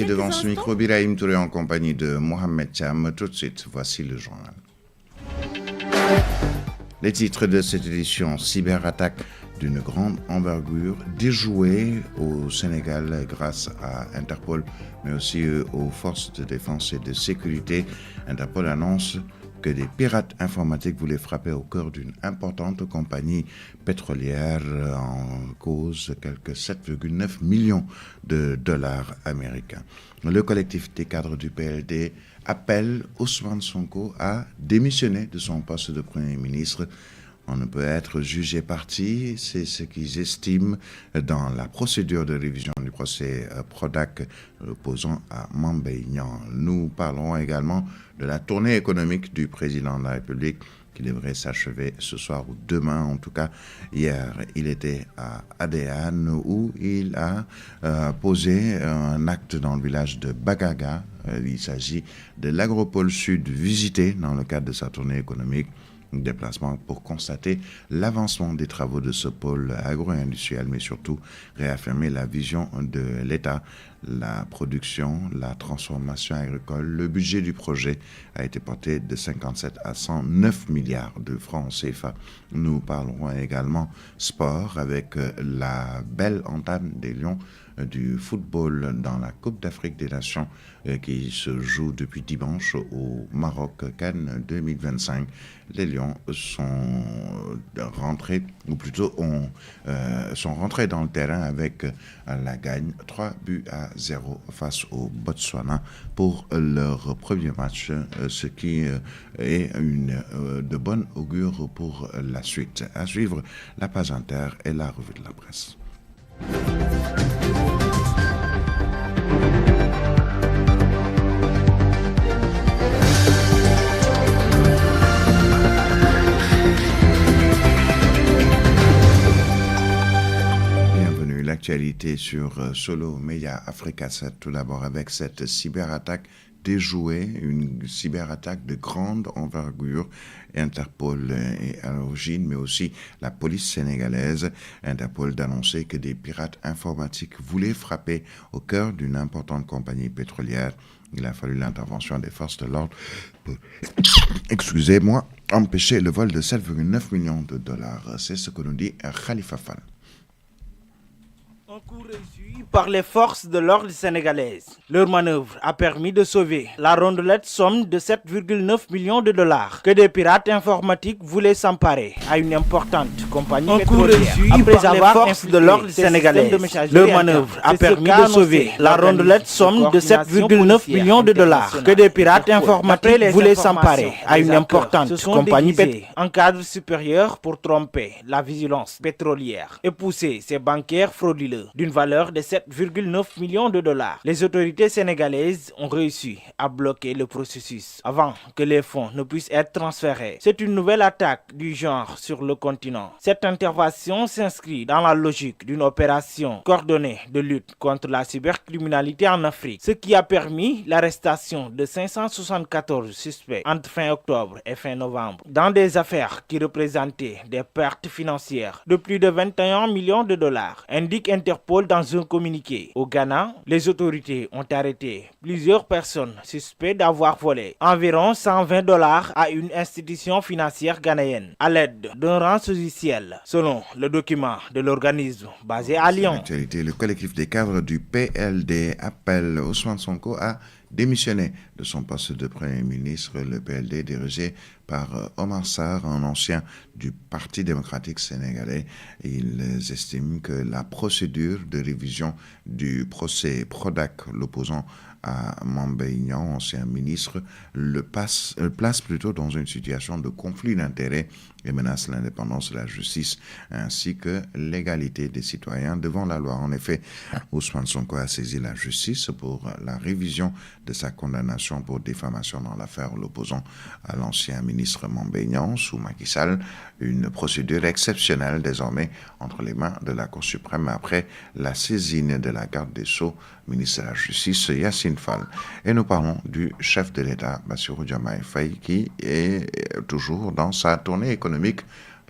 Et devant ce micro, Birahim Touré en compagnie de Mohamed Cham. Tout de suite, voici le journal. Les titres de cette édition: cyberattaque d'une grande envergure déjouée au Sénégal grâce à Interpol, mais aussi aux forces de défense et de sécurité. Interpol annonce que des pirates informatiques voulaient frapper au cœur d'une importante compagnie pétrolière, en cause quelques 7,9 millions de dollars américains. Le collectif des cadres du PLD appelle Ousmane Sonko à démissionner de son poste de Premier ministre. On ne peut être jugé parti, c'est ce qu'ils estiment dans la procédure de révision du procès Prodac opposant à Mame Mbaye Niang. Nous parlerons également de la tournée économique du président de la République qui devrait s'achever ce soir ou demain. En tout cas, hier, il était à Adéane où il a posé un acte dans le village de Bagaga. Il s'agit de l'agropole sud visité dans le cadre de sa tournée économique. Déplacement pour constater l'avancement des travaux de ce pôle agro-industriel, mais surtout réaffirmer la vision de l'État, la production, la transformation agricole. Le budget du projet a été porté de 57 à 109 milliards de francs CFA. Nous parlerons également sport avec la belle entame des Lions du football dans la Coupe d'Afrique des Nations qui se joue depuis dimanche au Maroc, Cannes 2025. Les Lions sont rentrés, ou plutôt sont rentrés dans le terrain avec la gagne 3-0 face au Botswana pour leur premier match, ce qui est de bonne augure pour la suite. À suivre, la page inter et la revue de la presse. L'actualité sur Solo Media Africa 7, tout d'abord avec cette cyberattaque déjouée, une cyberattaque de grande envergure. Interpol est à l'origine, mais aussi la police sénégalaise. Interpol d'annoncer que des pirates informatiques voulaient frapper au cœur d'une importante compagnie pétrolière. Il a fallu l'intervention des forces de l'ordre pour, empêcher le vol de 7,9 millions de dollars. C'est ce que nous dit Khalifa Fall. Un coup reçu par les forces de l'ordre sénégalaises. Leur manœuvre a permis de sauver la rondelette somme de 7,9 millions de dollars que des pirates informatiques voulaient s'emparer à une importante compagnie pétrolière. Après avoir forces de l'ordre sénégalaises, leur manœuvre a permis de sauver la rondelette somme de 7,9 millions de dollars que des pirates informatiques voulaient s'emparer à une importante compagnie pétrolière. Un cadre supérieur pour tromper la vigilance pétrolière et pousser ces banquiers frauduleux d'une valeur de 7,9 millions de dollars. Les autorités sénégalaises ont réussi à bloquer le processus avant que les fonds ne puissent être transférés. C'est une nouvelle attaque du genre sur le continent. Cette intervention s'inscrit dans la logique d'une opération coordonnée de lutte contre la cybercriminalité en Afrique, ce qui a permis l'arrestation de 574 suspects entre fin octobre et fin novembre dans des affaires qui représentaient des pertes financières de plus de 21 millions de dollars, indique Interpol dans un communiqué. Au Ghana, les autorités ont arrêté plusieurs personnes suspectes d'avoir volé environ 120 dollars à une institution financière ghanéenne à l'aide d'un rançongiciel, selon le document de l'organisme basé à Lyon. L'actualité, le collectif des cadres du PLD appelle Ousmane Sonko à démissionner de son poste de Premier ministre. Le PLD dirigé par Omar Sarr, un ancien du Parti démocratique sénégalais. Ils estiment que la procédure de révision du procès Prodac, l'opposant à Mame Mbaye Niang, ancien ministre, le place plutôt dans une situation de conflit d'intérêts et menace l'indépendance de la justice ainsi que l'égalité des citoyens devant la loi. En effet, Ousmane Sonko a saisi la justice pour la révision de sa condamnation pour diffamation dans l'affaire l'opposant à l'ancien ministre Mame Mbaye Niang sous Macky Sall, une procédure exceptionnelle désormais entre les mains de la Cour suprême après la saisine de la garde des Sceaux, ministre de la Justice Yassine Fall. Et nous parlons du chef de l'État, Bassirou Diomaye Faye, qui est toujours dans sa tournée économique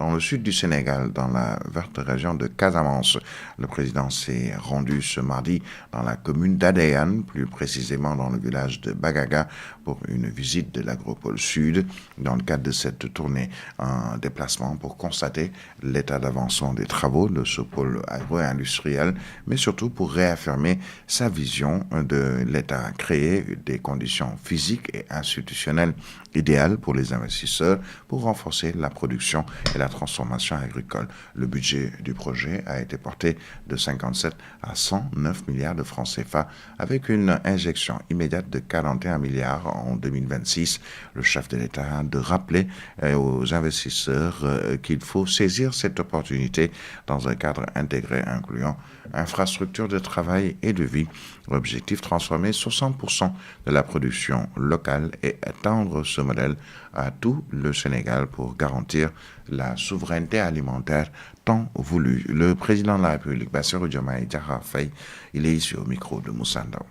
dans le sud du Sénégal, dans la verte région de Casamance. Le président s'est rendu ce mardi dans la commune d'Adéane, plus précisément dans le village de Bagaga, pour une visite de l'Agropole Sud. Dans le cadre de cette tournée, un déplacement pour constater l'état d'avancement des travaux de ce pôle agro-industriel, mais surtout pour réaffirmer sa vision de l'État, créer des conditions physiques et institutionnelles idéales pour les investisseurs pour renforcer la production et la transformation agricole. Le budget du projet a été porté de 57 à 109 milliards de francs CFA avec une injection immédiate de 41 milliards en 2026. Le chef de l'État a de rappeler aux investisseurs qu'il faut saisir cette opportunité dans un cadre intégré incluant infrastructures de travail et de vie. L'objectif, transformer 60% de la production locale et étendre ce modèle à tout le Sénégal pour garantir la souveraineté alimentaire tant voulue. Le président de la République, Bassirou Diomaye Diakhar Faye, il est ici au micro de Moussa Ndao.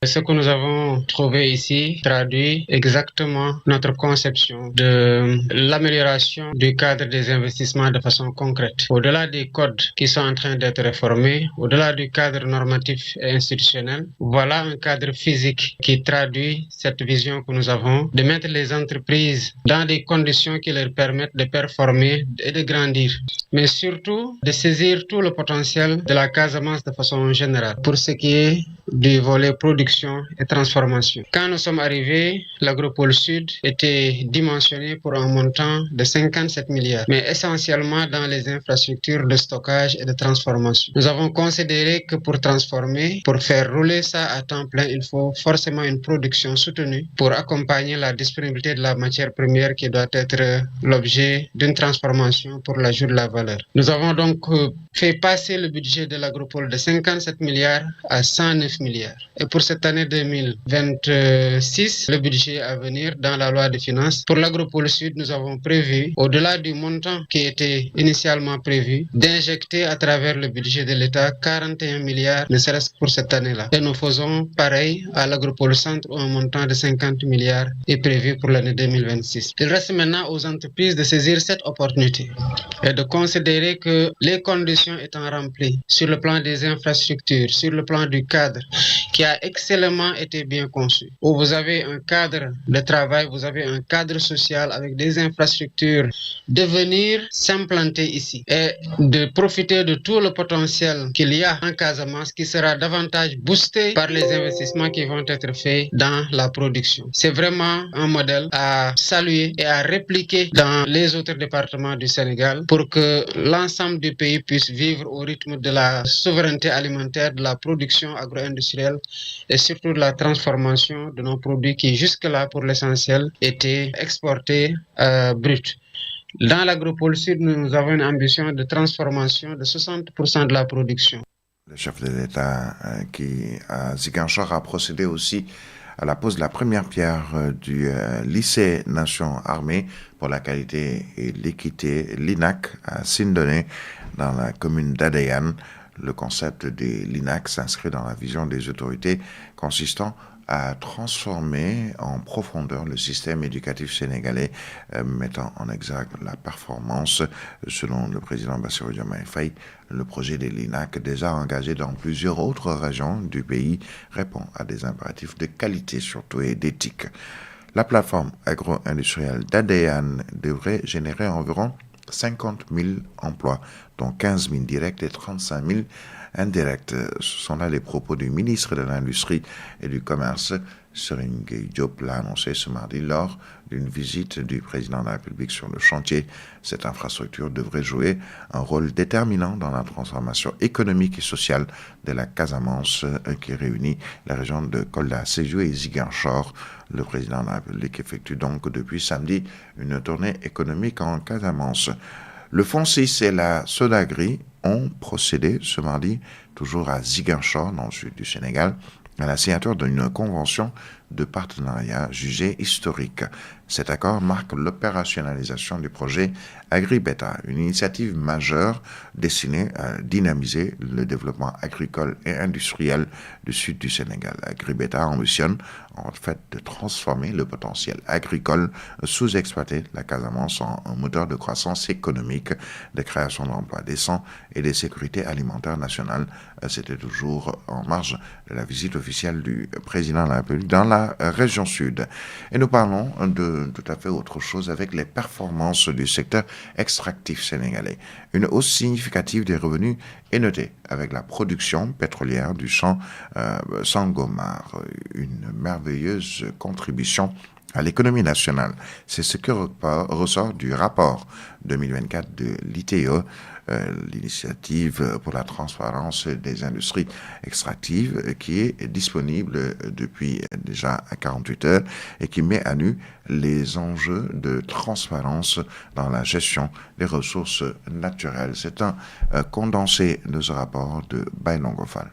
Ce que nous avons trouvé ici traduit exactement notre conception de l'amélioration du cadre des investissements de façon concrète. Au-delà des codes qui sont en train d'être réformés, au-delà du cadre normatif et institutionnel, voilà un cadre physique qui traduit cette vision que nous avons de mettre les entreprises dans des conditions qui leur permettent de performer et de grandir, mais surtout de saisir tout le potentiel de la Casamance de façon générale pour ce qui est du volet production et transformation. Quand nous sommes arrivés, l'Agropole Sud était dimensionné pour un montant de 57 milliards, mais essentiellement dans les infrastructures de stockage et de transformation. Nous avons considéré que pour transformer, pour faire rouler ça à temps plein, il faut forcément une production soutenue pour accompagner la disponibilité de la matière première qui doit être l'objet d'une transformation pour l'ajout de la valeur. Nous avons donc fait passer le budget de l'Agropole de 57 milliards à 109 milliards. Et pour cette année 2026, le budget à venir dans la loi de finances, pour l'Agropole Sud, nous avons prévu, au-delà du montant qui était initialement prévu, d'injecter à travers le budget de l'État 41 milliards, ne serait-ce que pour cette année-là. Et nous faisons pareil à l'Agropole Centre où un montant de 50 milliards est prévu pour l'année 2026. Il reste maintenant aux entreprises de saisir cette opportunité et de considérer que les conditions étant remplies sur le plan des infrastructures, sur le plan du cadre, qui a excellemment été bien conçu, où vous avez un cadre de travail, vous avez un cadre social avec des infrastructures, de venir s'implanter ici et de profiter de tout le potentiel qu'il y a en Casamance qui sera davantage boosté par les investissements qui vont être faits dans la production. C'est vraiment un modèle à saluer et à répliquer dans les autres départements du Sénégal pour que l'ensemble du pays puisse vivre au rythme de la souveraineté alimentaire, de la production agro-industrielle et surtout de la transformation de nos produits qui jusque-là, pour l'essentiel, étaient exportés bruts. Dans l'Agropole Sud, nous avons une ambition de transformation de 60% de la production. Le chef de l'État qui, à Ziguinchor, a procédé aussi à la pose de la première pierre du lycée Nation Armée pour la qualité et l'équité, l'INAC, à Sindonné, dans la commune d'Adéane. Le concept des l'INAC s'inscrit dans la vision des autorités consistant à transformer en profondeur le système éducatif sénégalais, mettant en exergue la performance. Selon le président Bassirou Diomaye Faye, le projet des l'INAC, déjà engagé dans plusieurs autres régions du pays, répond à des impératifs de qualité surtout et d'éthique. La plateforme agro-industrielle d'Adéane devrait générer environ 50 000 emplois, dont 15 000 directs et 35 000 indirects. Ce sont là les propos du ministre de l'Industrie et du Commerce, Serigne Gueye Diop, l'a annoncé ce mardi lors d'une visite du président de la République sur le chantier. Cette infrastructure devrait jouer un rôle déterminant dans la transformation économique et sociale de la Casamance qui réunit la région de Kolda, Sédhiou et Ziguinchor. Le président de la République effectue donc depuis samedi une tournée économique en Casamance. Le FONSIS et la Sodagri ont procédé ce mardi, toujours à Ziguinchor, dans le sud du Sénégal, à la signature d'une convention de partenariat jugé historique. Cet accord marque l'opérationnalisation du projet AgriBeta, une initiative majeure destinée à dynamiser le développement agricole et industriel du sud du Sénégal. AgriBeta ambitionne en fait de transformer le potentiel agricole sous-exploité de la Casamance en un moteur de croissance économique, de création d'emplois décents et de sécurité alimentaire nationale. C'était toujours en marge de la visite officielle du président de la République dans la région sud. Et nous parlons de tout à fait autre chose avec les performances du secteur extractif sénégalais. Une hausse significative des revenus est notée avec la production pétrolière du champ Sangomar, une merveilleuse contribution à l'économie nationale. C'est ce que ressort du rapport 2024 de l'ITE, l'initiative pour la transparence des industries extractives, qui est disponible depuis déjà 48 heures et qui met à nu les enjeux de transparence dans la gestion des ressources naturelles. C'est un condensé de ce rapport de Bailongofal.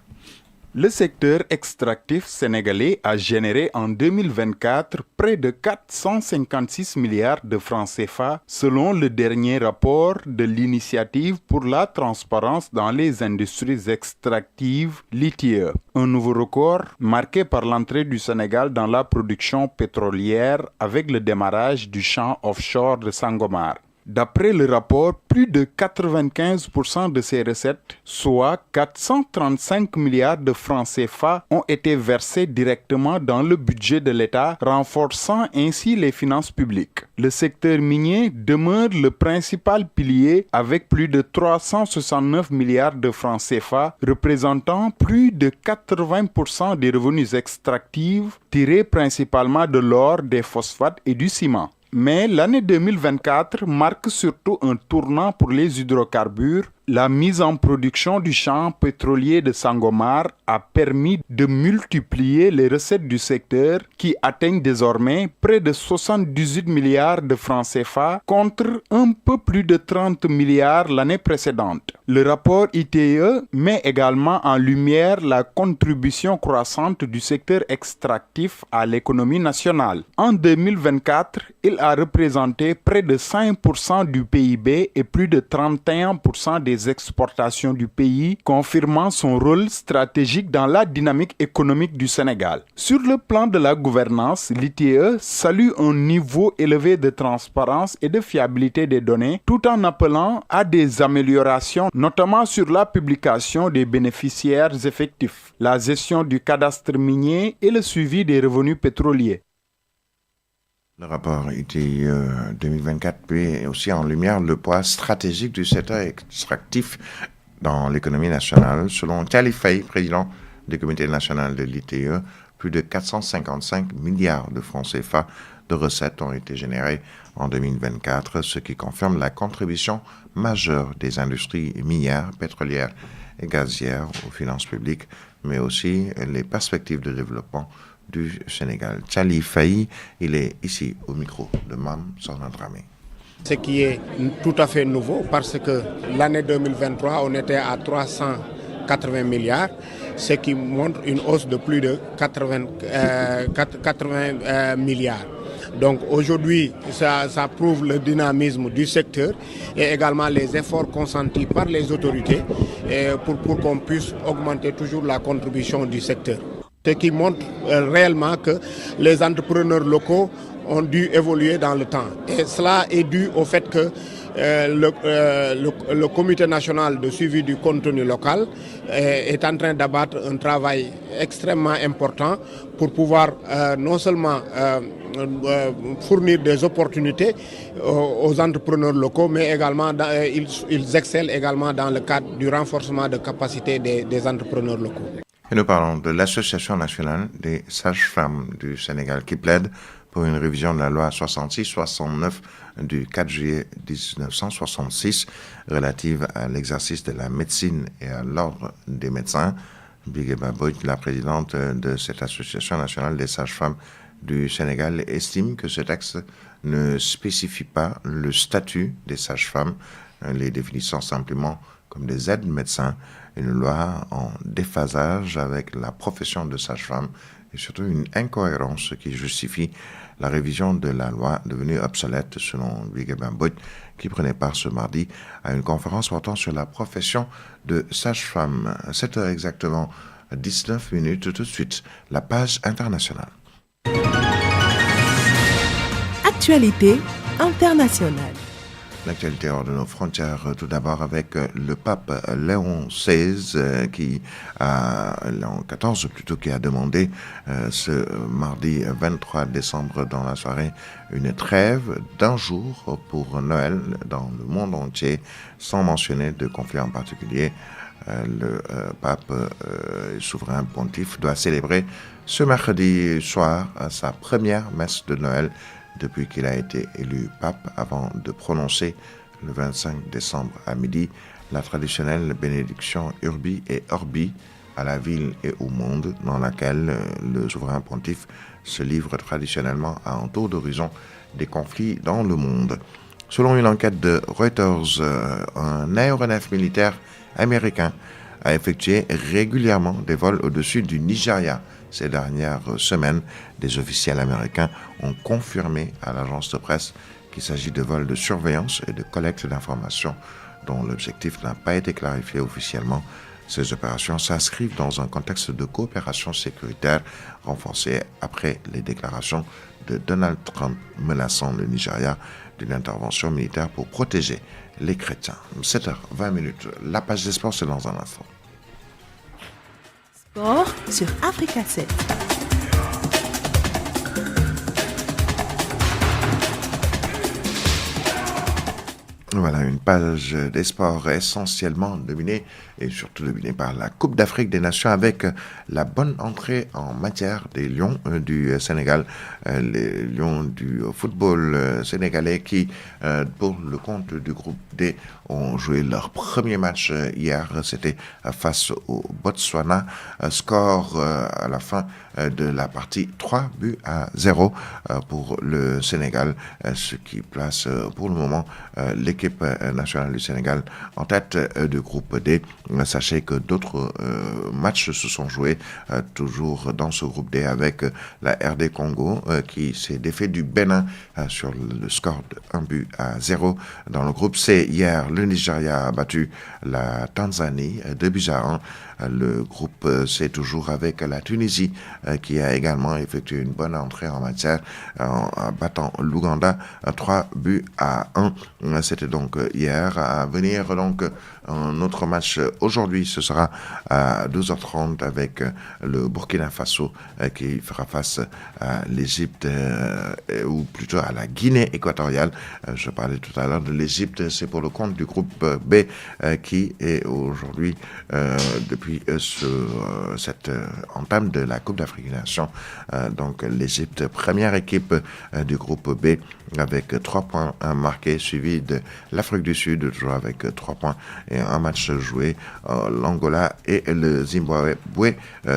Le secteur extractif sénégalais a généré en 2024 près de 456 milliards de francs CFA selon le dernier rapport de l'initiative pour la transparence dans les industries extractives, l'ITIE. Un nouveau record marqué par l'entrée du Sénégal dans la production pétrolière avec le démarrage du champ offshore de Sangomar. D'après le rapport, plus de 95% de ces recettes, soit 435 milliards de francs CFA, ont été versés directement dans le budget de l'État, renforçant ainsi les finances publiques. Le secteur minier demeure le principal pilier avec plus de 369 milliards de francs CFA, représentant plus de 80% des revenus extractifs tirés principalement de l'or, des phosphates et du ciment. Mais l'année 2024 marque surtout un tournant pour les hydrocarbures. La mise en production du champ pétrolier de Sangomar a permis de multiplier les recettes du secteur qui atteignent désormais près de 78 milliards de francs CFA contre un peu plus de 30 milliards l'année précédente. Le rapport ITE met également en lumière la contribution croissante du secteur extractif à l'économie nationale. En 2024, il a représenté près de 5% du PIB et plus de 31% des exportations du pays, confirmant son rôle stratégique dans la dynamique économique du Sénégal. Sur le plan de la gouvernance, l'ITE salue un niveau élevé de transparence et de fiabilité des données, tout en appelant à des améliorations, notamment sur la publication des bénéficiaires effectifs, la gestion du cadastre minier et le suivi des revenus pétroliers. Le rapport ITIE 2024 met aussi en lumière le poids stratégique du secteur extractif dans l'économie nationale. Selon Tali Faye, président du comité national de l'ITIE, plus de 455 milliards de francs CFA de recettes ont été générées en 2024, ce qui confirme la contribution majeure des industries minières, pétrolières et gazières aux finances publiques, mais aussi les perspectives de développement du Sénégal. Tchali Faye, il est ici au micro de Mam Sornadramé. Ce qui est tout à fait nouveau parce que l'année 2023, on était à 380 milliards, ce qui montre une hausse de plus de 80 milliards. Donc aujourd'hui, ça prouve le dynamisme du secteur et également les efforts consentis par les autorités pour qu'on puisse augmenter toujours la contribution du secteur. Ce qui montre réellement que les entrepreneurs locaux ont dû évoluer dans le temps. Et cela est dû au fait que le comité national de suivi du contenu local est en train d'abattre un travail extrêmement important pour pouvoir non seulement fournir des opportunités aux entrepreneurs locaux, mais également ils excellent également dans le cadre du renforcement de capacité des entrepreneurs locaux. Et nous parlons de l'Association nationale des sages-femmes du Sénégal qui plaide pour une révision de la loi 66-69 du 4 juillet 1966 relative à l'exercice de la médecine et à l'ordre des médecins. Bigueba Boy, la présidente de cette Association nationale des sages-femmes du Sénégal, estime que ce texte ne spécifie pas le statut des sages-femmes, les définissant simplement comme des aides médecins, une loi en déphasage avec la profession de sage-femme et surtout une incohérence qui justifie la révision de la loi devenue obsolète selon Bigabin Boyd, qui prenait part ce mardi à une conférence portant sur la profession de sage-femme. 7h exactement, 19 minutes, tout de suite, la page internationale. Actualité internationale. L'actualité hors de nos frontières, tout d'abord avec le pape Léon XVI, Léon XIV plutôt, qui a demandé ce mardi 23 décembre dans la soirée une trêve d'1 jour pour Noël dans le monde entier, sans mentionner de conflit en particulier. Le pape souverain pontife doit célébrer ce mercredi soir sa première messe de Noël depuis qu'il a été élu pape, avant de prononcer le 25 décembre à midi la traditionnelle bénédiction Urbi et Orbi à la ville et au monde, dans laquelle le souverain pontife se livre traditionnellement à un tour d'horizon des conflits dans le monde. Selon une enquête de Reuters, un aéronef militaire américain a effectué régulièrement des vols au-dessus du Nigeria. Ces dernières semaines, des officiels américains ont confirmé à l'agence de presse qu'il s'agit de vols de surveillance et de collecte d'informations dont l'objectif n'a pas été clarifié officiellement. Ces opérations s'inscrivent dans un contexte de coopération sécuritaire renforcée après les déclarations de Donald Trump menaçant le Nigeria d'une intervention militaire pour protéger les chrétiens. 7h20, la page des sports, c'est dans un instant. Sport sur Africa 7. Voilà, une page des sports essentiellement dominée et surtout dominée par la Coupe d'Afrique des Nations, avec la bonne entrée en matière des Lions du Sénégal, les Lions du football sénégalais qui, pour le compte du groupe D, ont joué leur premier match hier. C'était face au Botswana. Score à la fin de la partie 3-0 pour le Sénégal, ce qui place pour le moment l'équipe nationale du Sénégal en tête du groupe D. Sachez que d'autres matchs se sont joués toujours dans ce groupe D, avec la RD Congo qui s'est défait du Bénin sur le score de 1-0. Dans le groupe C, hier, le Nigeria a battu la Tanzanie 2-1. Le groupe C toujours avec la Tunisie qui a également effectué une bonne entrée en matière en battant l'Ouganda 3-1. C'était donc hier. À venir donc un autre match aujourd'hui, ce sera à 12h30 avec le Burkina Faso qui fera face à l'Égypte, ou plutôt à la Guinée équatoriale. Je parlais tout à l'heure de l'Égypte, c'est pour le compte du groupe B qui est aujourd'hui depuis cette entame de la Coupe d'Afrique des Nations. Donc l'Égypte, première équipe du groupe B avec 3 points marqués, suivi de l'Afrique du Sud, toujours avec 3 points et un match joué. L'Angola et le Zimbabwe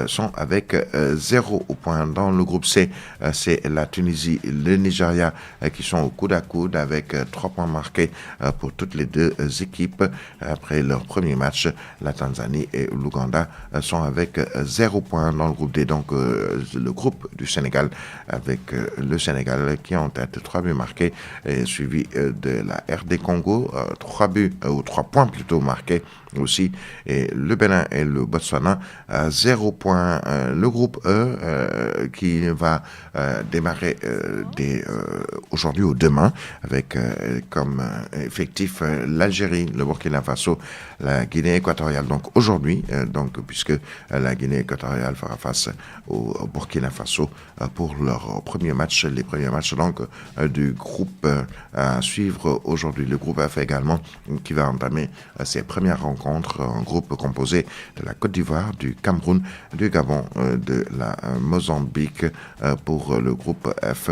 sont avec 0 point. Dans le groupe C, c'est la Tunisie, le Nigeria qui sont au coude à coude avec 3 points marqués pour toutes les deux équipes. Après leur premier match, la Tanzanie et l'Ouganda sont avec 0 point dans le groupe D. Donc le groupe du Sénégal avec le Sénégal qui est en tête, 3 buts marqués, et suivi de la RD Congo, 3 points plutôt marqués aussi, et le Bénin et le Botswana à 0 point. Le groupe E qui va démarrer aujourd'hui ou demain avec comme effectif l'Algérie, le Burkina Faso, la Guinée équatoriale. Donc aujourd'hui, puisque la Guinée équatoriale fera face au Burkina Faso pour leur premier match, les premiers matchs donc du groupe à suivre aujourd'hui. Le groupe F également qui va entamer ses premières rencontres, un groupe composé de la Côte d'Ivoire, du Cameroun, du Gabon, de la Mozambique pour le groupe F.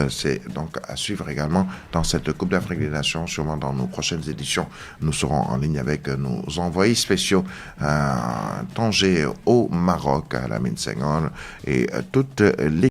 C'est donc à suivre également dans cette Coupe d'Afrique des Nations. Sûrement dans nos prochaines éditions, nous serons en ligne avec nos envoyés spéciaux à Tanger, au Maroc, à la Mine Senghor, et toute l'équipe